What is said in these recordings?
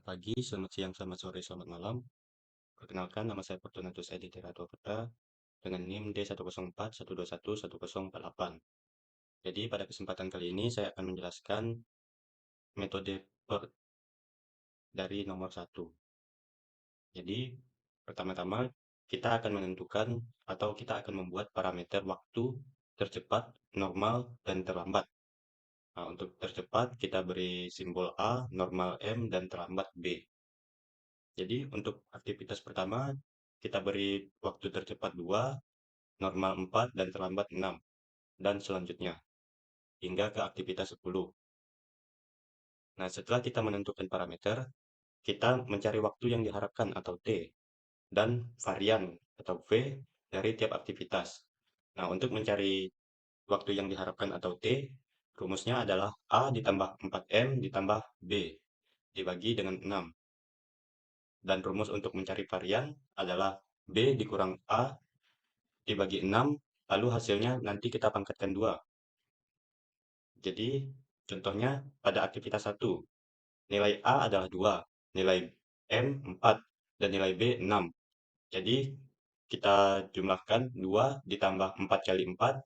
pagi, selamat siang, selamat sore, selamat malam. Perkenalkan, nama saya Fortunatus Edi Teratua Putra dengan NIM D10412112148. Jadi, pada kesempatan kali ini saya akan menjelaskan metode dari nomor 1. Jadi, pertama-tama kita akan menentukan atau kita akan membuat parameter waktu tercepat, normal, dan terlambat. Nah, untuk tercepat kita beri simbol A, normal M, dan terlambat B. Jadi untuk aktivitas pertama, kita beri waktu tercepat 2, normal 4, dan terlambat 6, dan selanjutnya, hingga ke aktivitas 10. Nah, setelah kita menentukan parameter, kita mencari waktu yang diharapkan atau T, dan varian atau V dari tiap aktivitas. Nah, untuk mencari waktu yang diharapkan atau T, rumusnya adalah A ditambah 4M ditambah B dibagi dengan 6. Dan rumus untuk mencari varian adalah B dikurang A dibagi 6, lalu hasilnya nanti kita pangkatkan 2. Jadi, contohnya pada aktivitas 1, nilai A adalah 2, nilai M 4, dan nilai B 6. Jadi, kita jumlahkan 2 ditambah 4 kali 4,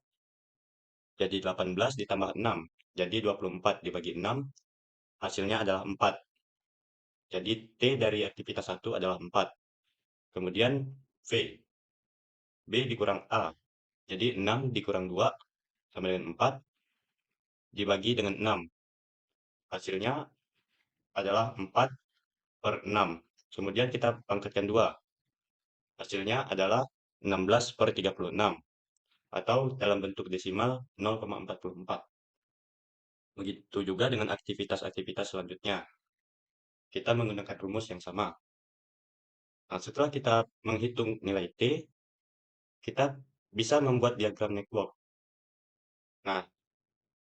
jadi 18 ditambah 6. Jadi 24 dibagi 6, hasilnya adalah 4. Jadi, T dari aktivitas 1 adalah 4. Kemudian, V. B dikurang A. Jadi 6 dikurang 2 sama dengan 4 dibagi dengan 6. Hasilnya adalah 4 per 6. Kemudian kita pangkatkan 2. Hasilnya adalah 16 per 36. Atau dalam bentuk desimal 0,44. Begitu juga dengan aktivitas-aktivitas selanjutnya. Kita menggunakan rumus yang sama. Nah, setelah kita menghitung nilai T, kita bisa membuat diagram network. Nah,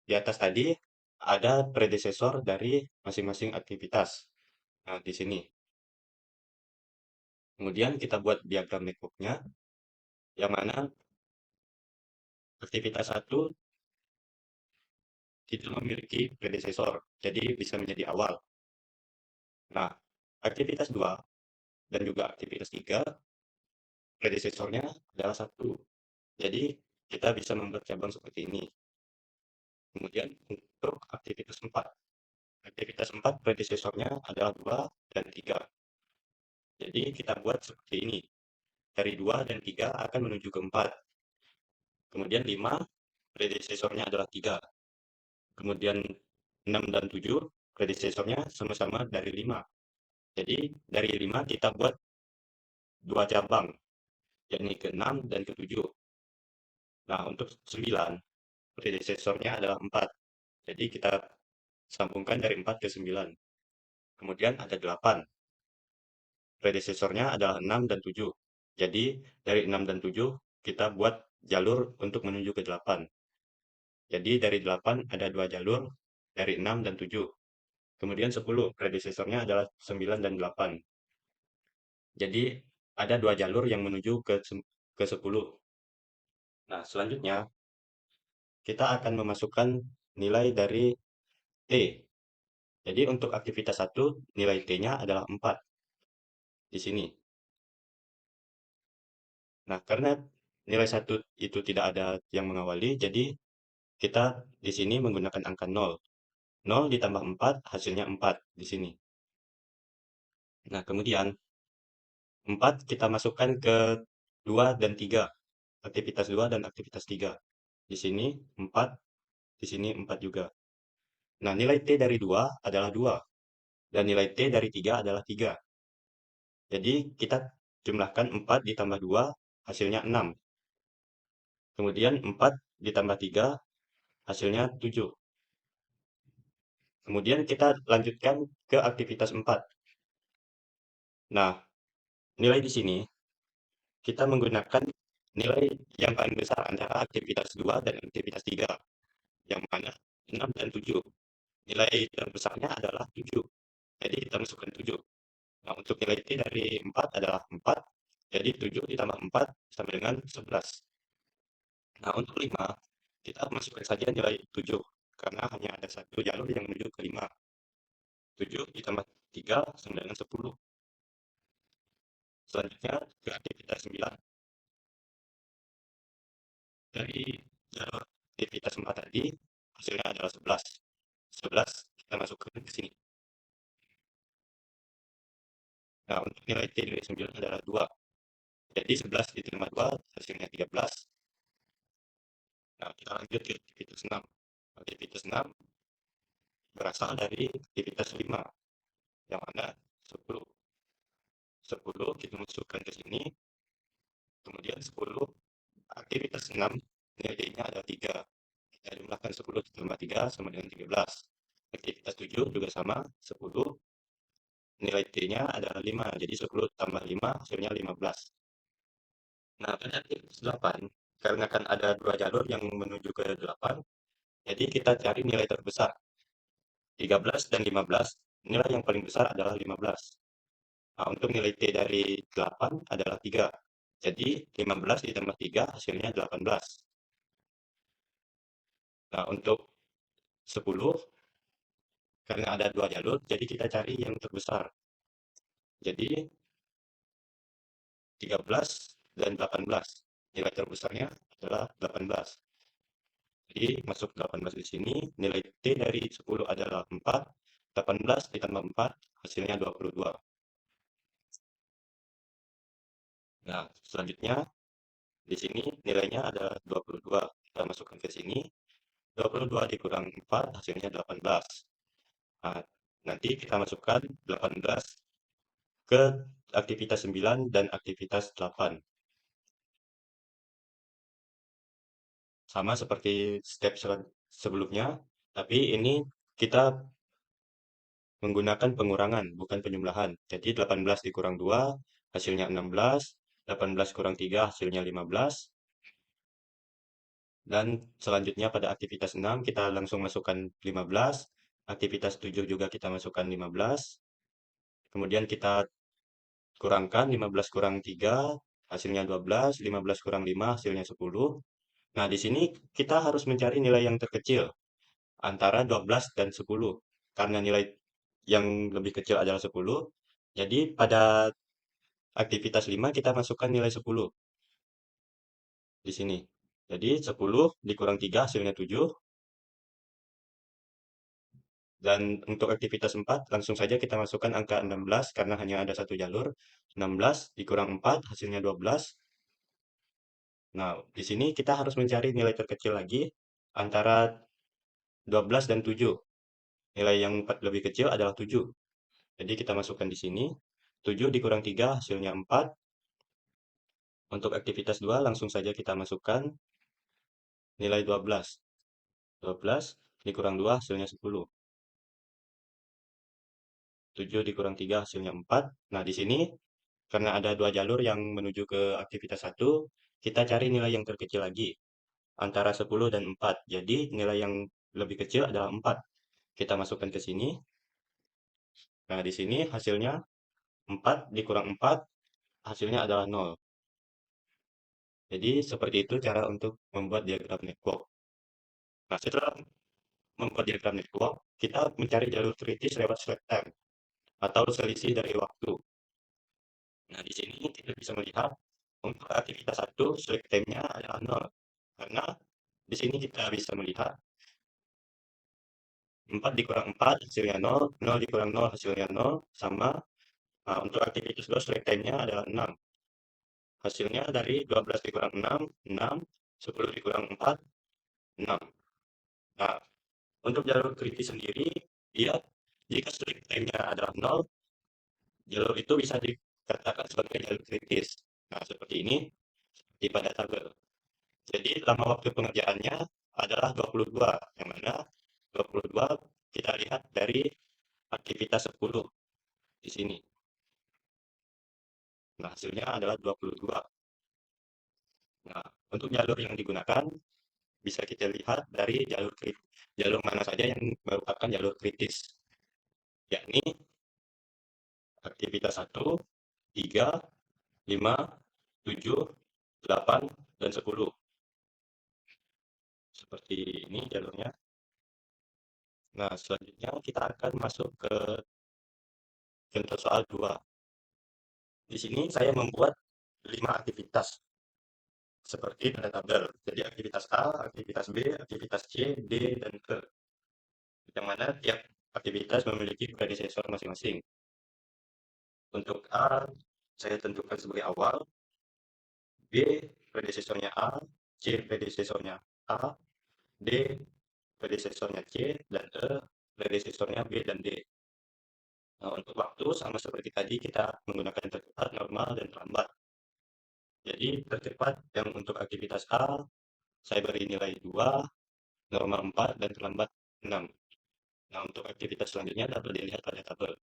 di atas tadi ada predesesor dari masing-masing aktivitas. Nah, di sini. Kemudian kita buat diagram networknya, yang mana aktivitas 1 tidak memiliki predesesor, jadi bisa menjadi awal. Nah, aktivitas 2 dan juga aktivitas 3, predesesornya adalah 1. Jadi, kita bisa membuat cabang seperti ini. Kemudian untuk aktivitas 4. Aktivitas 4 predesesornya adalah 2 dan 3. Jadi, kita buat seperti ini. Dari 2 dan 3 akan menuju ke 4. Kemudian 5, predesesornya adalah 3. Kemudian 6 dan 7, predesesornya sama-sama dari 5. Jadi, dari 5 kita buat 2 cabang, yakni ke-6 dan ke-7. Nah, untuk 9, predesesornya adalah 4. Jadi, kita sambungkan dari 4 ke 9. Kemudian ada 8. Predesesornya adalah 6 dan 7. Jadi, dari 6 dan 7, kita buat jalur untuk menuju ke 8. Jadi, dari 8 ada 2 jalur, dari 6 dan 7. Kemudian 10, predesesornya adalah 9 dan 8. Jadi, ada 2 jalur yang menuju ke 10. Nah, selanjutnya, kita akan memasukkan nilai dari T. Jadi, untuk aktivitas 1, nilai T-nya adalah 4. Di sini. Nah, karena nilai 1 itu tidak ada yang mengawali, jadi kita di sini menggunakan angka 0. 0 ditambah 4, hasilnya 4 di sini. Nah, kemudian 4 kita masukkan ke 2 dan 3. Aktivitas 2 dan aktivitas 3. Di sini 4, di sini 4 juga. Nah, nilai T dari 2 adalah 2. Dan nilai T dari 3 adalah 3. Jadi, kita jumlahkan 4 ditambah 2, hasilnya 6. Kemudian 4 ditambah 3, hasilnya 7. Kemudian kita lanjutkan ke aktivitas 4. Nah, nilai di sini kita menggunakan nilai yang paling besar antara aktivitas 2 dan aktivitas 3, yang mana 6 dan 7. Nilai yang besarnya adalah 7. Jadi kita masukkan 7. Nah, untuk nilai T dari 4 adalah 4. Jadi 7 ditambah 4 sama dengan 11. Nah, untuk 5, kita masukkan saja nilai 7. Karena hanya ada satu jalur yang menuju ke 5. 7 ditambah 3 sama dengan 10. Selanjutnya ke aktivitas 9. Dari jalur aktivitas 4 tadi, hasilnya adalah 11. 11 kita masukkan ke sini. Nah, untuk nilai T dari 9 adalah 2. Jadi 11 ditambah 2 hasilnya 13. Nah, kita lanjut ke aktivitas 6. Aktivitas 6 berasal dari aktivitas 5, yang mana 10. 10 kita masukkan ke sini, kemudian 10 aktivitas 6 nilainya ada 3. Kita jumlahkan 10 ditambah 3 sama dengan 13. Aktivitas 7 juga sama, 10 nilai T-nya adalah 5. Jadi 10 tambah 5 hasilnya 15. Nah, pada aktivitas 8, karena kan ada dua jalur yang menuju ke 8, jadi kita cari nilai terbesar. 13 dan 15, nilai yang paling besar adalah 15. Nah, untuk nilai T dari 8 adalah 3. Jadi 15 ditambah 3 hasilnya 18. Nah, untuk 10, karena ada dua jalur, jadi kita cari yang terbesar. Jadi 13 dan 18. Nilai terbesarnya adalah 18. Jadi masuk 18 di sini, nilai T dari 10 adalah 4. 18 ditambah 4 hasilnya 22. Nah, selanjutnya di sini nilainya adalah 22. Kita masukkan ke sini. 22 dikurang 4 hasilnya 18. Nah, nanti kita masukkan 18 ke aktivitas 9 dan aktivitas 8. Sama seperti step sebelumnya, tapi ini kita menggunakan pengurangan, bukan penjumlahan. Jadi 18 dikurang 2, hasilnya 16. 18 kurang 3, hasilnya 15. Dan selanjutnya pada aktivitas 6, kita langsung masukkan 15. Aktivitas 7 juga kita masukkan 15. Kemudian kita kurangkan 15 kurang 3, hasilnya 12. 15 kurang 5, hasilnya 10. Nah, di sini kita harus mencari nilai yang terkecil antara 12 dan 10. Karena nilai yang lebih kecil adalah 10, jadi pada aktivitas 5 kita masukkan nilai 10 di sini. Jadi 10 dikurang 3 hasilnya 7. Dan untuk aktivitas 4 langsung saja kita masukkan angka 16 karena hanya ada satu jalur. 16 dikurang 4 hasilnya 12. Nah, di sini kita harus mencari nilai terkecil lagi antara 12 dan 7. Nilai yang lebih kecil adalah 7. Jadi kita masukkan di sini. 7 dikurang 3 hasilnya 4. Untuk aktivitas 2 langsung saja kita masukkan nilai 12. 12 dikurang 2 hasilnya 10. 7 dikurang 3 hasilnya 4. Nah, di sini karena ada dua jalur yang menuju ke aktivitas 1, kita cari nilai yang terkecil lagi antara 10 dan 4. Jadi nilai yang lebih kecil adalah 4. Kita masukkan ke sini. Nah, di sini hasilnya 4 dikurang 4 hasilnya adalah 0. Jadi seperti itu cara untuk membuat diagram network. Nah, setelah membuat diagram network, kita mencari jalur kritis lewat slack time atau selisih dari waktu. Nah, di sini kita bisa melihat untuk aktivitas 1 slack time-nya adalah 0. Karena di sini kita bisa melihat 4 dikurang 4 hasilnya 0, 0 dikurang 0 hasilnya 0, sama. Nah, untuk aktivitas 2 slack time-nya adalah 6. Hasilnya dari 12 dikurang 6, 6, 10 dikurang 4, 6. Nah, untuk jalur kritis sendiri, dia jika slack time-nya adalah 0, jalur itu bisa dikatakan sebagai jalur kritis. Nah, seperti ini di pada tabel. Jadi lama waktu pengerjaannya adalah 22, yang mana 22 kita lihat dari aktivitas 10 di sini. Nah, hasilnya adalah 22. Nah, untuk jalur yang digunakan bisa kita lihat dari jalur mana saja yang merupakan jalur kritis, yakni aktivitas 1, 3, 5, 7, 8, dan 10. Seperti ini jalurnya. Nah, selanjutnya kita akan masuk ke contoh soal 2. Di sini saya membuat 5 aktivitas seperti pada tabel. Jadi aktivitas A, aktivitas B, aktivitas C, D, dan E. Yang mana tiap aktivitas memiliki predesesor masing-masing. Untuk A, saya tentukan sebagai awal, B, predesesornya A, C, predesesornya A, D, predesesornya C, dan E, predesesornya B dan D. Nah, untuk waktu sama seperti tadi kita menggunakan tercepat, normal, dan terlambat. Jadi tercepat yang untuk aktivitas A, saya beri nilai 2, normal 4, dan terlambat 6. Nah, untuk aktivitas selanjutnya dapat dilihat pada tabel.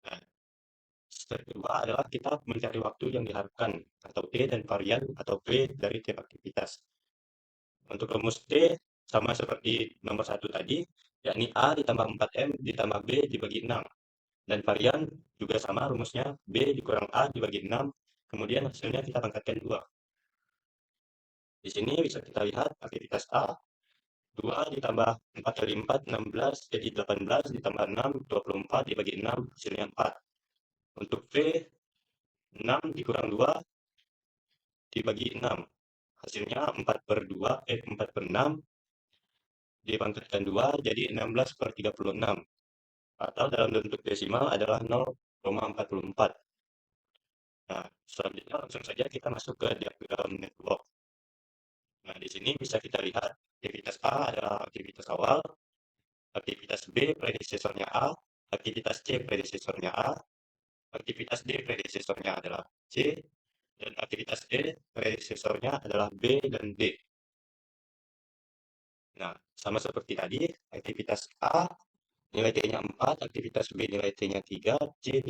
Nah, step kedua adalah kita mencari waktu yang diharapkan, atau T dan varian atau P dari tiap aktivitas. Untuk rumus T sama seperti nomor 1 tadi, yakni A ditambah 4M ditambah B dibagi 6. Dan varian juga sama rumusnya, B dikurang A dibagi 6, kemudian hasilnya kita pangkatkan 2. Di sini bisa kita lihat aktivitas A, 2 ditambah 4 kali 4, 16, jadi 18 ditambah 6, 24 dibagi 6, hasilnya 4. Untuk V, 6 dikurang 2 dibagi 6. Hasilnya 4 per 2, 4 per 6, dipangkatkan 2, jadi 16 per 36. Atau dalam bentuk desimal adalah 0,44. Nah, selanjutnya langsung saja kita masuk ke diagram network. Nah, di sini bisa kita lihat aktivitas A adalah aktivitas awal, aktivitas B predesesornya A, aktivitas C predesesornya A, aktivitas D predesesornya adalah C, dan aktivitas E predesesornya adalah B dan D. Nah, sama seperti tadi, aktivitas A nilai T-nya 4, aktivitas B nilai T-nya 3, C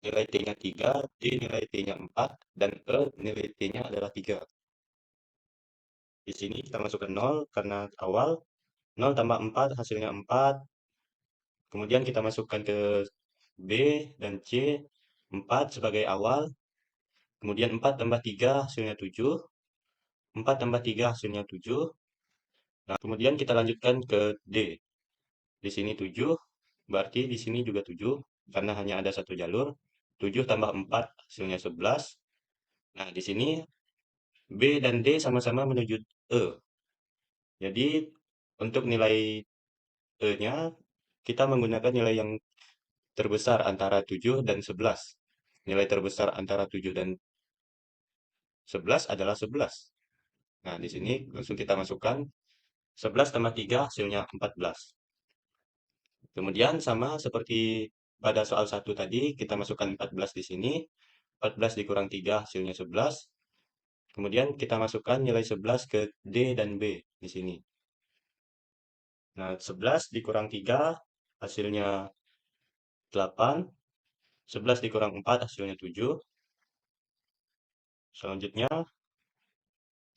nilai T-nya 3, D nilai T-nya 4, dan E nilai T-nya adalah 3. Di sini kita masukkan 0 karena awal, 0 tambah 4 hasilnya 4. Kemudian kita masukkan ke B dan C, 4 sebagai awal. Kemudian 4 tambah 3 hasilnya 7. 4 tambah 3 hasilnya 7. Nah, kemudian kita lanjutkan ke D. Di sini 7, berarti di sini juga 7, karena hanya ada satu jalur. 7 tambah 4 hasilnya 11. Nah, di sini B dan D sama-sama menuju E. Jadi, untuk nilai E-nya, kita menggunakan nilai yang terbesar antara 7 dan 11. Nilai terbesar antara 7 dan 11 adalah 11. Nah, di sini langsung kita masukkan 11 tambah 3 hasilnya 14. Kemudian sama seperti pada soal 1 tadi, kita masukkan 14 di sini. 14 dikurang 3 hasilnya 11. Kemudian kita masukkan nilai 11 ke D dan B di sini. Nah, 11 dikurang 3 hasilnya 8. 11 dikurang 4 hasilnya 7. Selanjutnya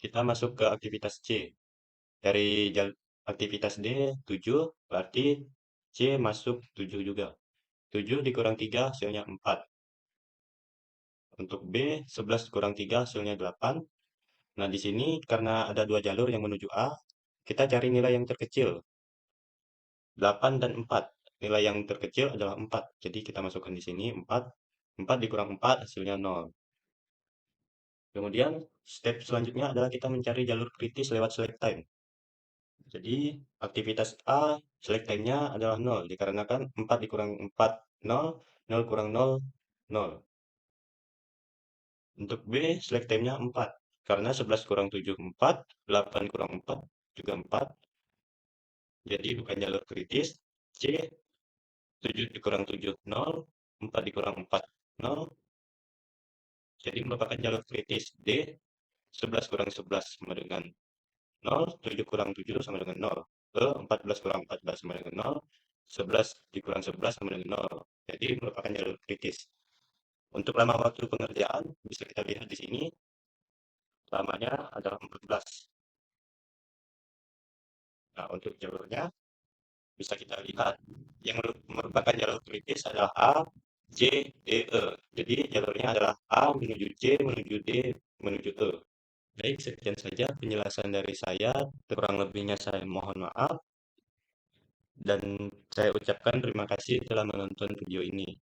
kita masuk ke aktivitas C. Dari aktivitas D 7, berarti C masuk 7 juga. 7 dikurang 3 hasilnya 4. Untuk B, 11 kurang 3 hasilnya 8. Nah, di sini karena ada dua jalur yang menuju A, kita cari nilai yang terkecil. 8 dan 4. Nilai yang terkecil adalah 4. Jadi kita masukkan di sini 4. 4 dikurang 4 hasilnya 0. Kemudian step selanjutnya adalah kita mencari jalur kritis lewat select time. Jadi aktivitas A select time-nya adalah 0 dikarenakan 4 dikurang 4 0, 0 kurang 0 0. Untuk B select time-nya 4 karena 11 kurang 7 4, 8 kurang 4 juga 4. Jadi bukan jalur kritis. C 7 dikurang 7 0, 4 dikurang 4 0. Jadi merupakan jalur kritis. D 11 kurang 11 sama dengan 0, 7 kurang 7 sama dengan 0. E 14 kurang 14 sama dengan 0. 11 dikurang 11 sama dengan 0. Jadi merupakan jalur kritis. Untuk lama waktu pengerjaan bisa kita lihat di sini. Lamanya adalah 14. Nah, untuk jalurnya bisa kita lihat yang merupakan jalur kritis adalah A, C, D, E. Jadi jalurnya adalah A menuju C, menuju D, menuju E. Baik, sekian saja penjelasan dari saya. Kurang lebihnya saya mohon maaf. dan saya ucapkan terima kasih telah menonton video ini.